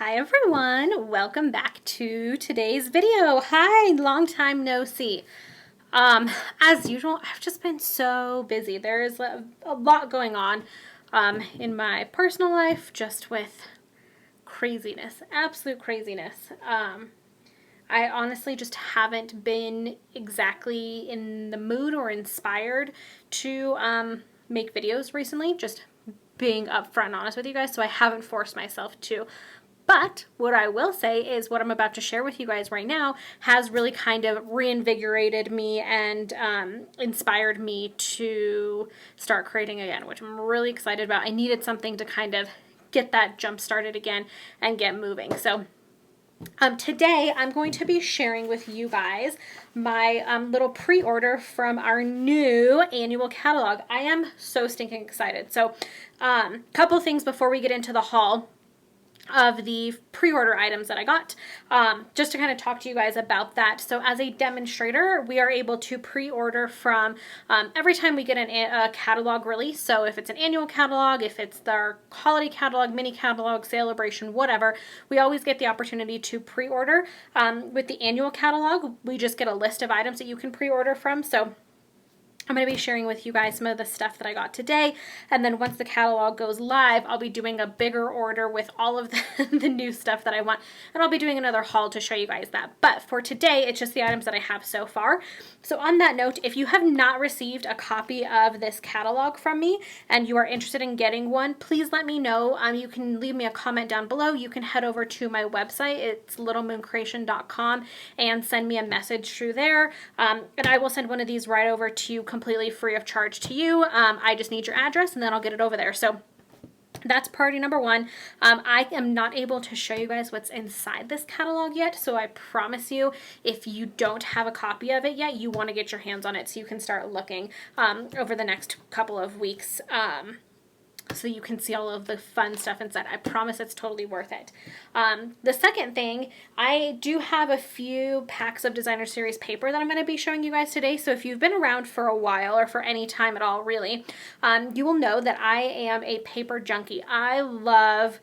Hi everyone, welcome back to today's video. Hi, long time no see. As usual, I've just been so busy. There's a lot going on in my personal life, just with craziness, absolute craziness. I honestly just haven't been exactly in the mood or inspired to make videos recently, just being upfront and honest with you guys, so I haven't forced myself to. But what I will say is what I'm about to share with you guys right now has really kind of reinvigorated me and inspired me to start creating again, which I'm really excited about. I needed something to kind of get that jump started again and get moving. So today I'm going to be sharing with you guys my little pre-order from our new annual catalog. I am so stinking excited. So couple things before we get into the haul of the pre-order items that I got, just to kind of talk to you guys about that. So as a demonstrator, we are able to pre-order from every time we get a catalog release. So if it's an annual catalog, if it's our holiday catalog, mini catalog, celebration, whatever, we always get the opportunity to pre-order. With the annual catalog, we just get a list of items that you can pre-order from. So I'm going to be sharing with you guys some of the stuff that I got today, and then once the catalog goes live, I'll be doing a bigger order with all of the new stuff that I want, and I'll be doing another haul to show you guys that. But for today, it's just the items that I have so far. So on that note, if you have not received a copy of this catalog from me and you are interested in getting one, please let me know. You can leave me a comment down below. You can head over to my website. It's littlemooncreation.com and send me a message through there, and I will send one of these right over to you completely free of charge to you. I just need your address and then I'll get it over there. So that's priority number one. I am not able to show you guys what's inside this catalog yet, so I promise you, if you don't have a copy of it yet, you want to get your hands on it so you can start looking over the next couple of weeks. So you can see all of the fun stuff inside. I promise it's totally worth it. The second thing, I do have a few packs of designer series paper that I'm going to be showing you guys today. So if you've been around for a while, or for any time at all really, you will know that I am a paper junkie. I love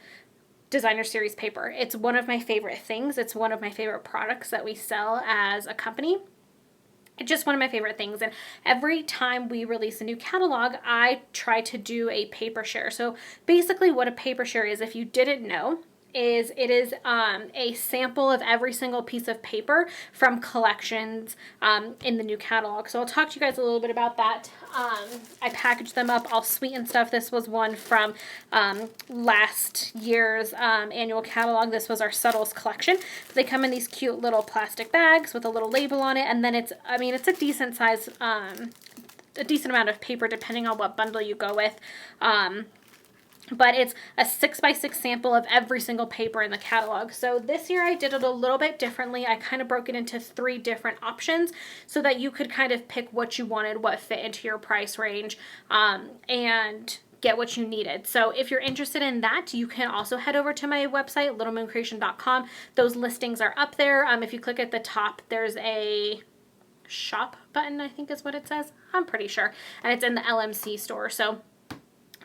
designer series paper. It's one of my favorite things. It's one of my favorite products that we sell as a company. It's just one of my favorite things, and every time we release a new catalog, I try to do a paper share. So basically what a paper share is, if you didn't know, is it is a sample of every single piece of paper from collections in the new catalog. So I'll talk to you guys a little bit about that. I packaged them up all sweet and stuff. This was one from last year's annual catalog. This was our Subtles collection. They come in these cute little plastic bags with a little label on it, and then it's a decent size, a decent amount of paper depending on what bundle you go with. But it's a 6x6 sample of every single paper in the catalog. So this year I did it a little bit differently. I kind of broke it into 3 different options so that you could kind of pick what you wanted, what fit into your price range, and get what you needed. So if you're interested in that, you can also head over to my website, littlemooncreation.com. Those listings are up there. If you click at the top, there's a shop button, I think is what it says. I'm pretty sure. And it's in the LMC store. So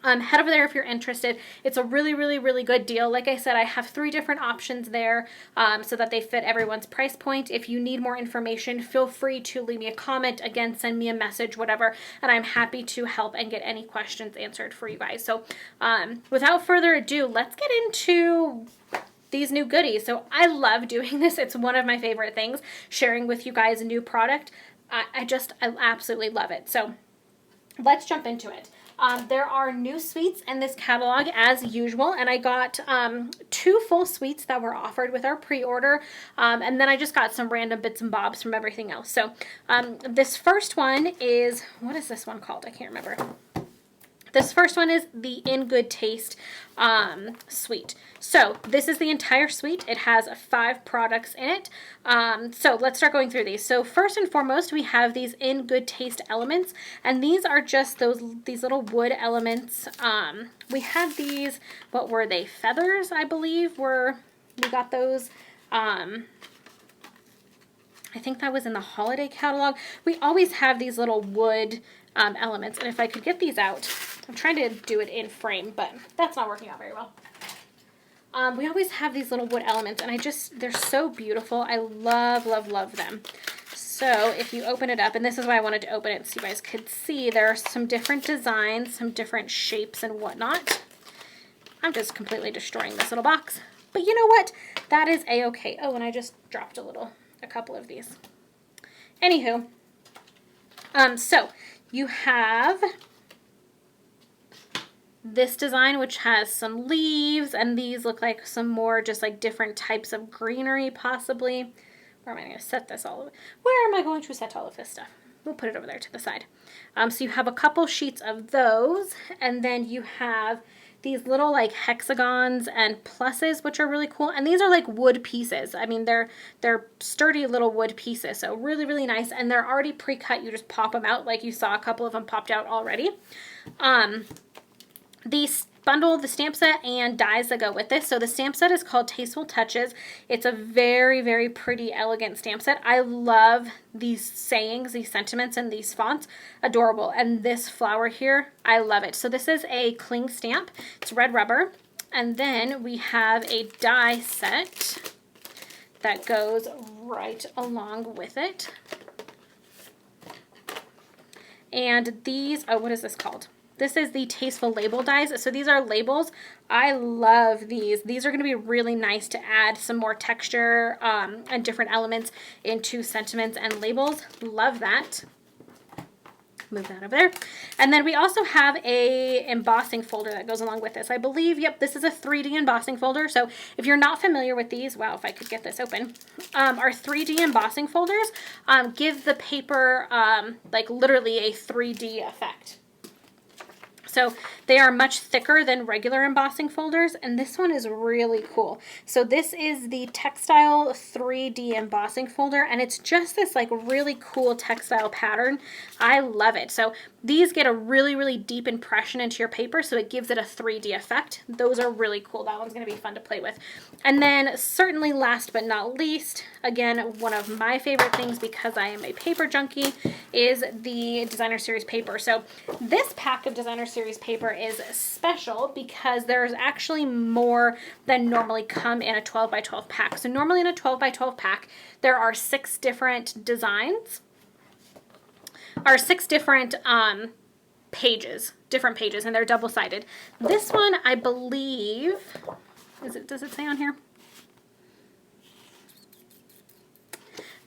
head over there if you're interested. It's a really, really, really good deal. Like I said, I have 3 different options there so that they fit everyone's price point. If you need more information, feel free to leave me a comment. Again, send me a message, whatever, and I'm happy to help and get any questions answered for you guys. So without further ado, let's get into these new goodies. So I love doing this. It's one of my favorite things, sharing with you guys a new product. I absolutely love it. So let's jump into it. There are new suites in this catalog as usual, and I got 2 full suites that were offered with our pre-order, and then I just got some random bits and bobs from everything else. So this first one is, what is this one called? I can't remember. This first one is the In Good Taste suite. So this is the entire suite. It has 5 products in it. So let's start going through these. So first and foremost, we have these In Good Taste elements, and these are just these little wood elements. We had these, what were they? Feathers, I believe, we got those. I think that was in the holiday catalog. We always have these little wood elements, and if I could get these out, I'm trying to do it in frame, but that's not working out very well. We always have these little wood elements, and they're so beautiful. I love, love, love them. So if you open it up, and this is why I wanted to open it so you guys could see, there are some different designs, some different shapes and whatnot. I'm just completely destroying this little box. But you know what? That is a-okay. Oh, and I just dropped a couple of these. Anywho, so you have this design, which has some leaves, and these look like some more just like different types of greenery, possibly. Where am I going to set this all over? Where am I going to set all of this stuff? We'll put it over there to the side. So you have a couple sheets of those, and then you have these little like hexagons and pluses, which are really cool. And these are like wood pieces. I mean, they're sturdy little wood pieces, so really, really nice. And they're already pre-cut. You just pop them out, like you saw a couple of them popped out already. These bundle the stamp set and dies that go with this. So the stamp set is called Tasteful Touches. It's a very, very pretty, elegant stamp set. I love these sayings, these sentiments, and these fonts. Adorable. And this flower here, I love it. So this is a cling stamp. It's red rubber. And then we have a die set that goes right along with it. And these, oh, what is this called? This is the Tasteful Label dies. So these are labels. I love these. These are going to be really nice to add some more texture and different elements into sentiments and labels. Love that. Move that over there. And then we also have a embossing folder that goes along with this. I believe, yep, this is a 3D embossing folder. So if you're not familiar with these, wow, if I could get this open, our 3D embossing folders give the paper like literally a 3D effect. So they are much thicker than regular embossing folders, and this one is really cool. So this is the Textile 3D embossing folder, and it's just this like really cool textile pattern. I love it. So these get a really, really deep impression into your paper, so it gives it a 3D effect. Those are really cool. That one's going to be fun to play with. And then certainly last but not least, again, one of my favorite things because I am a paper junkie is the Designer Series paper. So this pack of Designer Series paper is special because there's actually more than normally come in a 12 by 12 pack. So normally in a 12 by 12 pack, there are 6 different designs, or 6 different different pages, and they're double-sided. This one, I believe, does it say on here?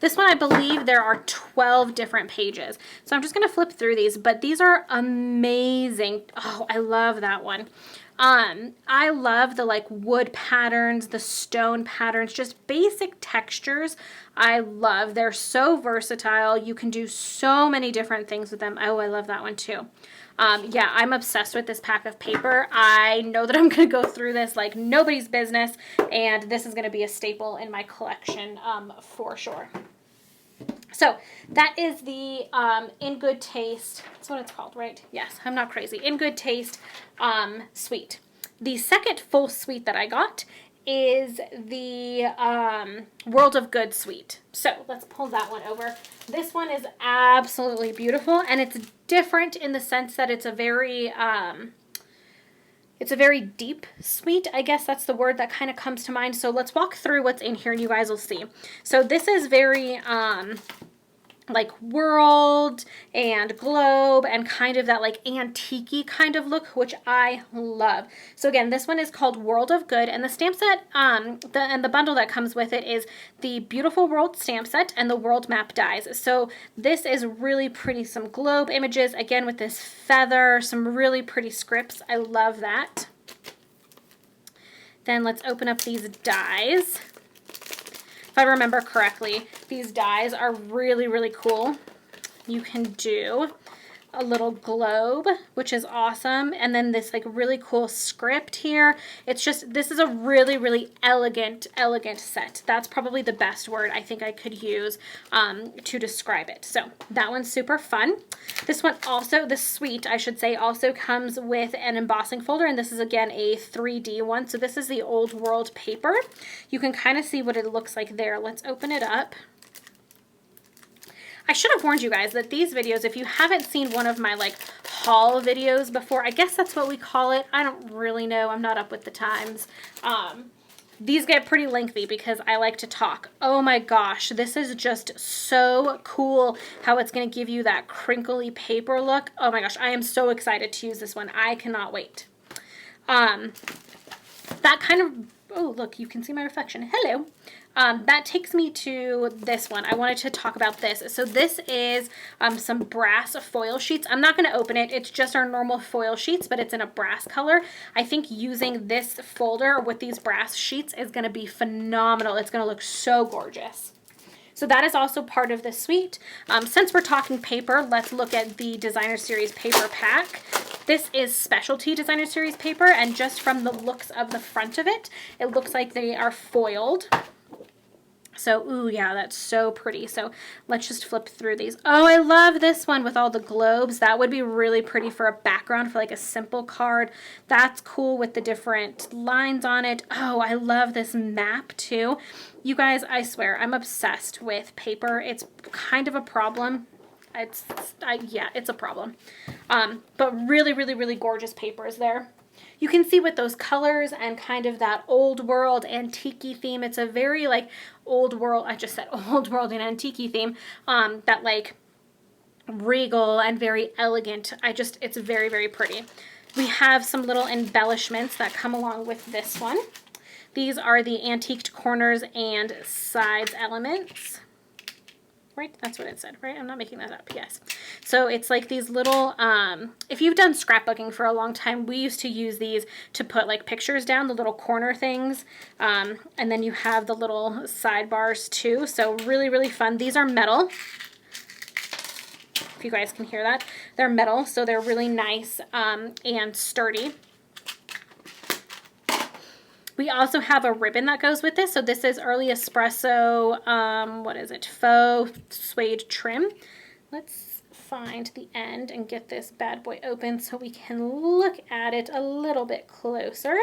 This one, I believe there are 12 different pages. So I'm just going to flip through these, but these are amazing. Oh, I love that one. I love the like wood patterns, the stone patterns, just basic textures. I love. They're so versatile. You can do so many different things with them. Oh, I love that one too. Yeah, I'm obsessed with this pack of paper. I know that I'm going to go through this like nobody's business, and this is going to be a staple in my collection for sure. So that is the In Good Taste, that's what it's called, right? Yes, I'm not crazy. In Good Taste suite. The second full suite that I got is the World of Good suite. So let's pull that one over. This one is absolutely beautiful, and it's different in the sense that it's a very deep suite. I guess that's the word that kind of comes to mind. So let's walk through what's in here and you guys will see. So this is very like world and globe and kind of that like antique-y kind of look, which I love. So again, this one is called World of Good, and the stamp set and the bundle that comes with it is the Beautiful World stamp set and the world map dies. So this is really pretty, some globe images, again with this feather, some really pretty scripts. I love that. Then let's open up these dies. If I remember correctly, these dies are really, really cool. You can do a little globe, which is awesome, and then this like really cool script here. It's just, this is a really, really elegant set. That's probably the best word I think I could use to describe it. So that one's super fun. This one also, the suite I should say, also comes with an embossing folder, and this is again a 3D one. So this is the Old World paper. You can kind of see what it looks like there. Let's open it up. I should have warned you guys that these videos, if you haven't seen one of my like haul videos before, I guess that's what we call it. I don't really know. I'm not up with the times. These get pretty lengthy because I like to talk. Oh my gosh, this is just so cool how it's going to give you that crinkly paper look. Oh my gosh, I am so excited to use this one. I cannot wait. That kind of, oh look, you can see my reflection. Hello. That takes me to this one. I wanted to talk about this. So this is some brass foil sheets. I'm not going to open it. It's just our normal foil sheets, but it's in a brass color. I think using this folder with these brass sheets is going to be phenomenal. It's going to look so gorgeous. So that is also part of the suite. Since we're talking paper, let's look at the Designer Series paper pack. This is specialty Designer Series paper, and just from the looks of the front of it, it looks like they are foiled. So, ooh, yeah, that's so pretty. So let's just flip through these. Oh, I love this one with all the globes. That would be really pretty for a background for like a simple card. That's cool with the different lines on it. Oh, I love this map too. You guys, I swear, I'm obsessed with paper. It's kind of a problem. Yeah, it's a problem. But really, really, really gorgeous papers there. You can see with those colors and kind of that old world antique-y theme, it's a very like old world, I just said old world and antique-y theme, that like regal and very elegant. It's very, very pretty. We have some little embellishments that come along with this one. These are the antiqued corners and sides elements. Right? That's what it said, right? I'm not making that up. Yes. So it's like these little, if you've done scrapbooking for a long time, we used to use these to put like pictures down, the little corner things. And then you have the little sidebars too. So really, really fun. These are metal. If you guys can hear that. They're metal, so they're really nice and sturdy. We also have a ribbon that goes with this. So this is Early Espresso, what is it? Faux suede trim. Let's find the end and get this bad boy open so we can look at it a little bit closer.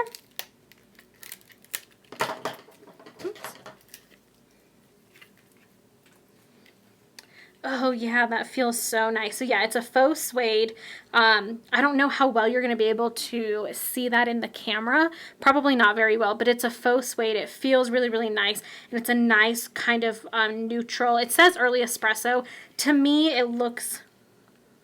Oops. Oh yeah, that feels so nice. So yeah, it's a faux suede. I don't know how well you're going to be able to see that in the camera. Probably not very well, but it's a faux suede. It feels really, really nice. And it's a nice kind of neutral. It says Early Espresso. To me, it looks,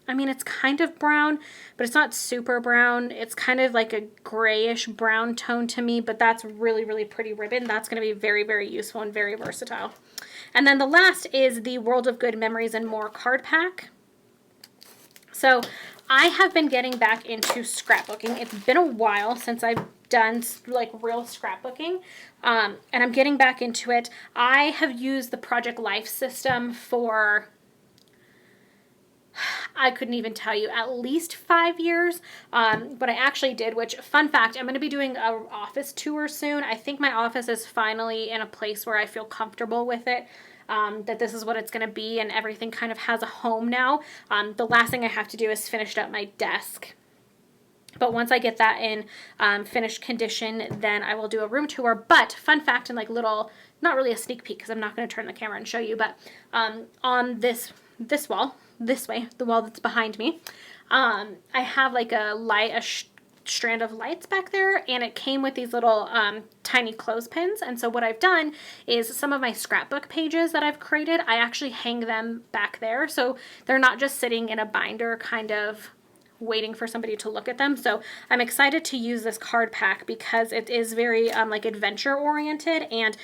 I mean, it's kind of brown, but it's not super brown. It's kind of like a grayish brown tone to me, but that's really, really pretty ribbon. That's going to be very, very useful and very versatile. And then the last is the World of Good Memories and More card pack. So I have been getting back into scrapbooking. It's been a while since I've done like real scrapbooking, and I'm getting back into it. I have used the Project Life system for, I couldn't even tell you, at least 5 years. But I actually did, which, fun fact, I'm going to be doing an office tour soon. I think my office is finally in a place where I feel comfortable with it, that this is what it's going to be, and everything kind of has a home now. The last thing I have to do is finish up my desk. But once I get that in finished condition, then I will do a room tour. But fun fact, and like little, not really a sneak peek because I'm not going to turn the camera and show you, but on this wall, this way, the wall that's behind me, I have like a strand of lights back there, and it came with these little tiny clothespins. And so what I've done is some of my scrapbook pages that I've created, I actually hang them back there, so they're not just sitting in a binder kind of waiting for somebody to look at them. So I'm excited to use this card pack because it is very like adventure oriented, and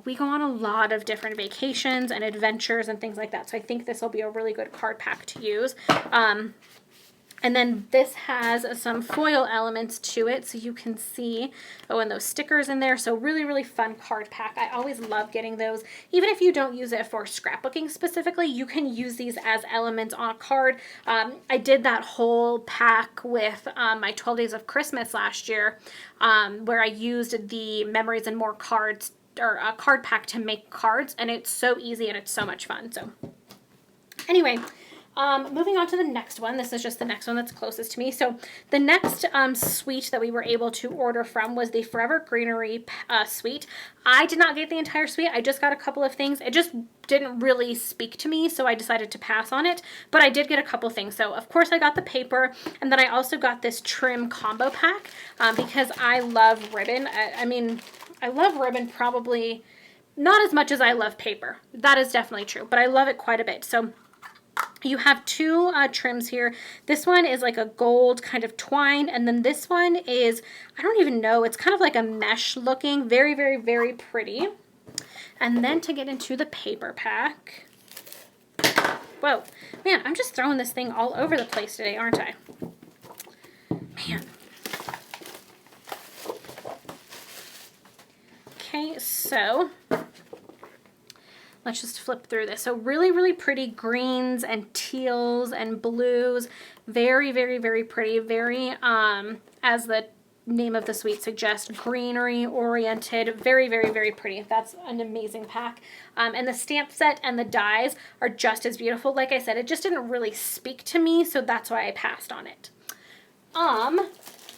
we go on a lot of different vacations and adventures and things like that. So I think this will be a really good card pack to use. And then this has some foil elements to it, so you can see, oh, and those stickers in there. So really, really fun card pack. I always love getting those. Even if you don't use it for scrapbooking specifically, you can use these as elements on a card. I did that whole pack with my 12 Days of Christmas last year, where I used the Memories and More cards, or a card pack, to make cards, and it's so easy and it's so much fun. So anyway, moving on to the next one. This is just the next one that's closest to me. So the next suite that we were able to order from was the Forever Greenery suite. I did not get the entire suite. I just got a couple of things. It just didn't really speak to me, so I decided to pass on it. But I did get a couple things. So of course I got the paper, and then I also got this trim combo pack because I love ribbon. I mean, I love ribbon probably not as much as I love paper. That is definitely true, but I love it quite a bit. So you have two trims here. This one is like a gold kind of twine, and then this one is, I don't even know, it's kind of like a mesh looking, very, very, very pretty. And then to get into the paper pack, whoa, man, I'm just throwing this thing all over the place today, aren't I? Man. Okay, so let's just flip through this. So really, really pretty greens and teals and blues. Very, very, very pretty. Very, as the name of the suite suggests, greenery oriented. Very, very, very pretty. That's an amazing pack. And the stamp set and the dies are just as beautiful. Like I said, it just didn't really speak to me, so that's why I passed on it.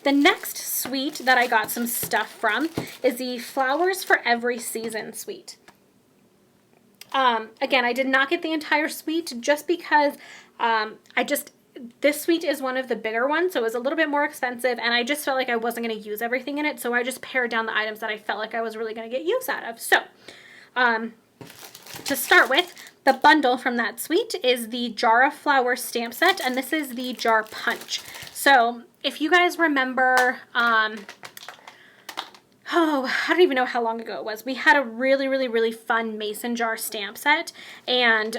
The next suite that I got some stuff from is the Flowers for Every Season suite. Again, I did not get the entire suite just because this suite is one of the bigger ones, so it was a little bit more expensive, and I just felt like I wasn't going to use everything in it, so I just pared down the items that I felt like I was really going to get use out of. So, to start with, the bundle from that suite is the Jar of Flowers stamp set, and this is the Jar Punch. So, if you guys remember, I don't even know how long ago it was. We had a really, really, really fun mason jar stamp set, and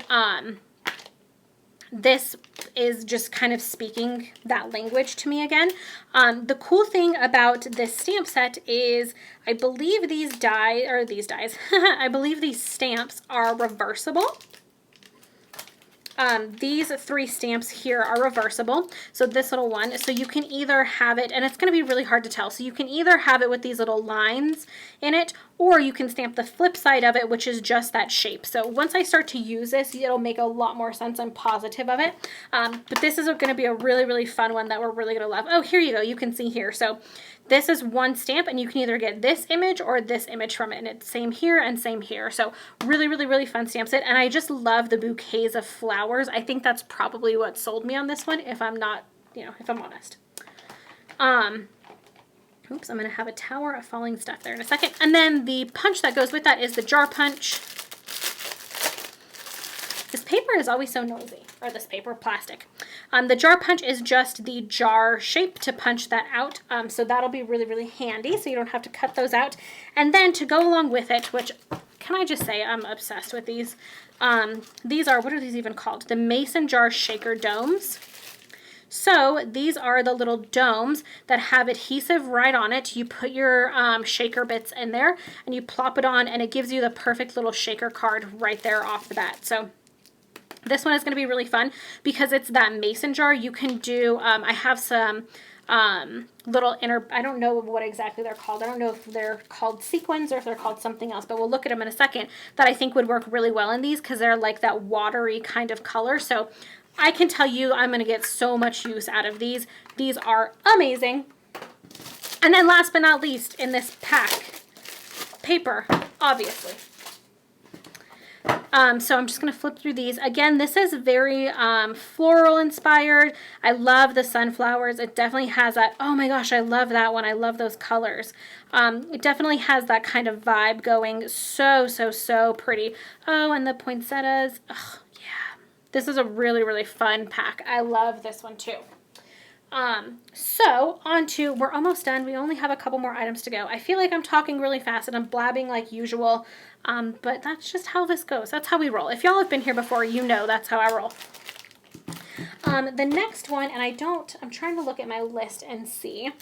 this is just kind of speaking that language to me again. The cool thing about this stamp set is I believe these I believe these stamps are reversible. These three stamps here are reversible. So this little one, so you can either have it, and it's going to be really hard to tell, so you can either have it with these little lines in it, or you can stamp the flip side of it, which is just that shape. So once I start to use this, it'll make a lot more sense. I'm positive of it. But this is going to be a really, really fun one that we're really going to love. Oh, here you go. You can see here. So this is one stamp, and you can either get this image or this image from it, and it's same here and same here. So really, really, really fun stamp set, and I just love the bouquets of flowers. I think that's probably what sold me on this one, if I'm not, if I'm honest. Oops, I'm going to have a tower of falling stuff there in a second. And then the punch that goes with that is the Jar Punch. This paper is always so noisy, or this paper, plastic. The Jar Punch is just the jar shape to punch that out, so that'll be really, really handy, so you don't have to cut those out. And then to go along with it, which, can I just say, I'm obsessed with these. These are, what are these even called? The Mason Jar Shaker Domes. So these are the little domes that have adhesive right on it. You put your shaker bits in there, and you plop it on, and it gives you the perfect little shaker card right there off the bat. So this one is going to be really fun because it's that mason jar. You can do, I have some little I don't know what exactly they're called. I don't know if they're called sequins or if they're called something else, but we'll look at them in a second, that I think would work really well in these because they're like that watery kind of color. So I can tell you I'm going to get so much use out of these. These are amazing. And then last but not least in this pack, paper, obviously. So I'm just going to flip through these. Again, this is very floral inspired. I love the sunflowers. It definitely has that, oh my gosh, I love that one. I love those colors. It definitely has that kind of vibe going. So, so, so pretty. Oh, and the poinsettias. Oh, yeah. This is a really, really fun pack. I love this one too. So on to, we're almost done. We only have a couple more items to go. I feel like I'm talking really fast and I'm blabbing like usual, but that's just how this goes. That's how we roll. If y'all have been here before, you know that's how I roll. The next one, and I'm trying to look at my list and see.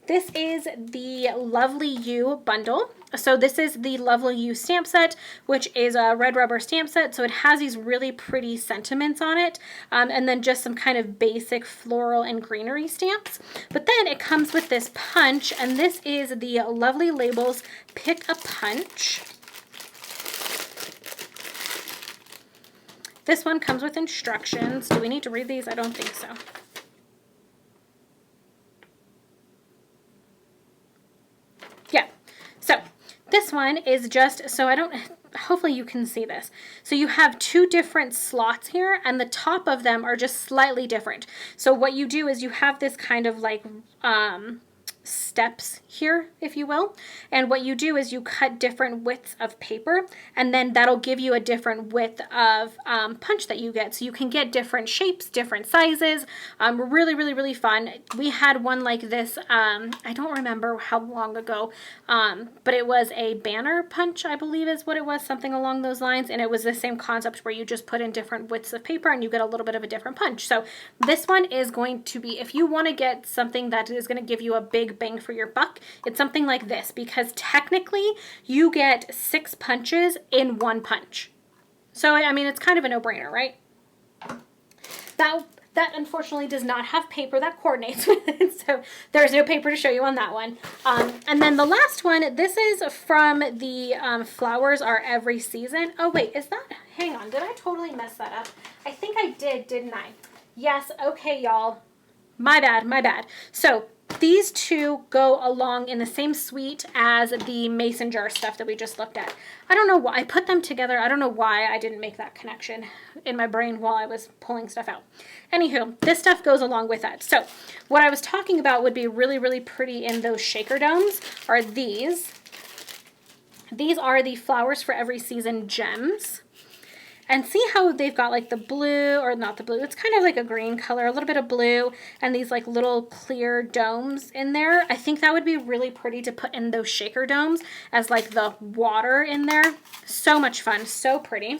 This is the Lovely You bundle. So this is the Lovely You stamp set, which is a red rubber stamp set. So it has these really pretty sentiments on it, and then just some kind of basic floral and greenery stamps. But then it comes with this punch, and this is the Lovely Labels Pick a Punch. This one comes with instructions. Do we need to read these? I don't think so. Yeah, so this one is just, hopefully you can see this. So you have two different slots here, and the top of them are just slightly different. So what you do is you have this kind of like steps here, if you will. And what you do is you cut different widths of paper, and then that'll give you a different width of punch that you get. So you can get different shapes, different sizes. Really, really, really fun. We had one like this, I don't remember how long ago, but it was a banner punch, I believe is what it was, something along those lines. And it was the same concept where you just put in different widths of paper and you get a little bit of a different punch. So this one is going to be, if you want to get something that is going to give you a big bang for your buck, it's something like this, because technically you get 6 punches in one punch. So, I mean, it's kind of a no-brainer, right? That unfortunately does not have paper that coordinates with it, so there's no paper to show you on that one. And then the last one, this is from the Flowers Are Every Season. Oh wait, is that, hang on, did I totally mess that up? I think I did, didn't I? Yes, okay y'all, my bad, my bad. So these two go along in the same suite as the mason jar stuff that we just looked at. I don't know why I put them together. I don't know why I didn't make that connection in my brain while I was pulling stuff out. Anywho, this stuff goes along with that. So what I was talking about would be really, really pretty in those shaker domes are these. These are the Flowers for Every Season gems. And see how they've got like the blue, or not the blue, it's kind of like a green color, a little bit of blue, and these like little clear domes in there. I think that would be really pretty to put in those shaker domes as like the water in there. So much fun, so pretty.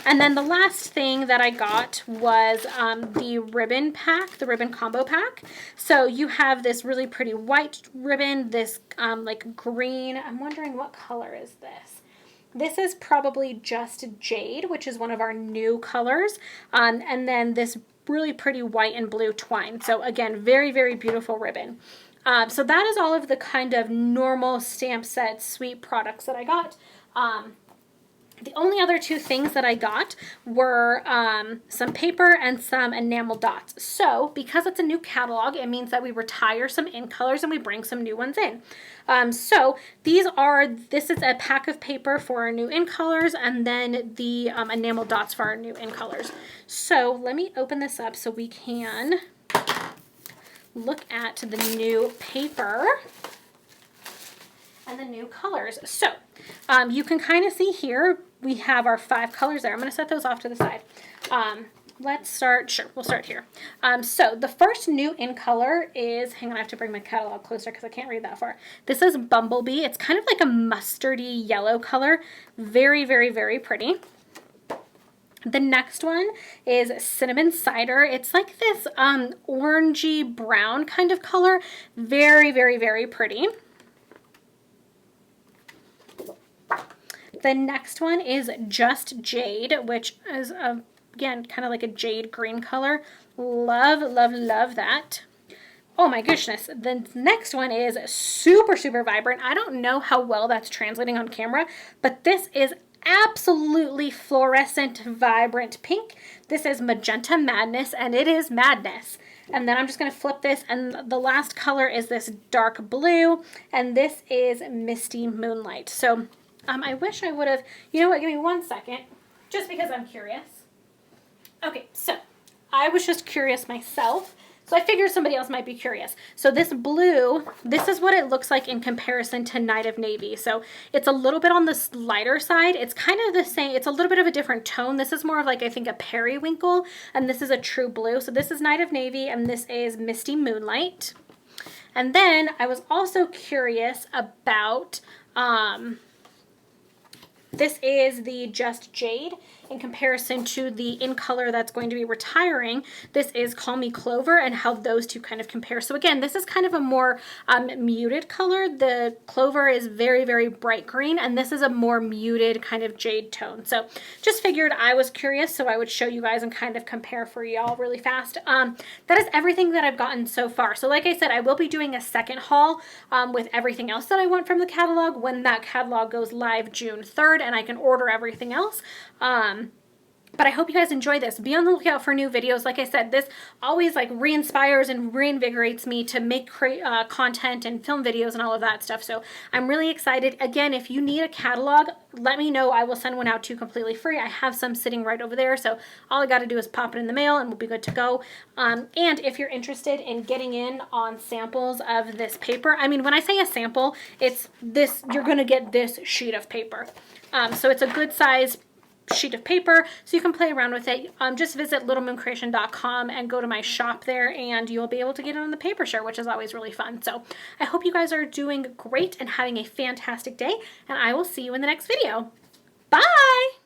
And then the last thing that I got was the ribbon pack, the ribbon combo pack. So you have this really pretty white ribbon, this like green, I'm wondering what color is this? This is probably just Jade, which is one of our new colors. And then this really pretty white and blue twine. So again, very, very beautiful ribbon. So that is all of the kind of normal stamp set sweet products that I got. The only other 2 things that I got were some paper and some enamel dots. So because it's a new catalog, it means that we retire some in colors and we bring some new ones in. So this is a pack of paper for our new in colors, and then the enamel dots for our new in colors. So let me open this up so we can look at the new paper and the new colors. So you can kind of see here, we have our 5 colors there. I'm going to set those off to the side. Let's start, sure, we'll start here. So the first new in color is, hang on, I have to bring my catalog closer because I can't read that far. This is Bumblebee. It's kind of like a mustardy yellow color. Very, very, very pretty. The next one is Cinnamon Cider. It's like this orangey brown kind of color. Very, very, very pretty. The next one is Just Jade, which is, again, kind of like a jade green color. Love, love, love that. Oh my goodness. The next one is super, super vibrant. I don't know how well that's translating on camera, but this is absolutely fluorescent, vibrant pink. This is Magenta Madness, and it is madness. And then I'm just going to flip this, and the last color is this dark blue, and this is Misty Moonlight. So I wish I would have, you know what, give me 1 second, just because I'm curious. Okay, so I was just curious myself, so I figured somebody else might be curious. So this blue, this is what it looks like in comparison to Night of Navy. So it's a little bit on the lighter side. It's kind of the same, it's a little bit of a different tone. This is more of like, I think, a periwinkle, and this is a true blue. So this is Night of Navy, and this is Misty Moonlight. And then I was also curious about, this is the Just Jade in comparison to the in color that's going to be retiring. This is Call Me Clover, and how those two kind of compare. So again, this is kind of a more muted color. The clover is very, very bright green, and this is a more muted kind of jade tone. So just figured I was curious, so I would show you guys and kind of compare for y'all really fast. That is everything that I've gotten so far. So like I said, I will be doing a second haul with everything else that I want from the catalog when that catalog goes live June 3rd, and I can order everything else. But I hope you guys enjoy this. Be on the lookout for new videos. Like I said, this always like re-inspires and reinvigorates me to make content and film videos and all of that stuff. So I'm really excited. Again, if you need a catalog, let me know. I will send one out to you completely free. I have some sitting right over there. So all I got to do is pop it in the mail and we'll be good to go. And if you're interested in getting in on samples of this paper, I mean, when I say a sample, it's this, you're going to get this sheet of paper. So it's a good size sheet of paper, so you can play around with it. Just visit littlemooncreation.com and go to my shop there, and you'll be able to get it on the paper share, which is always really fun. So I hope you guys are doing great and having a fantastic day, and I will see you in the next video. Bye!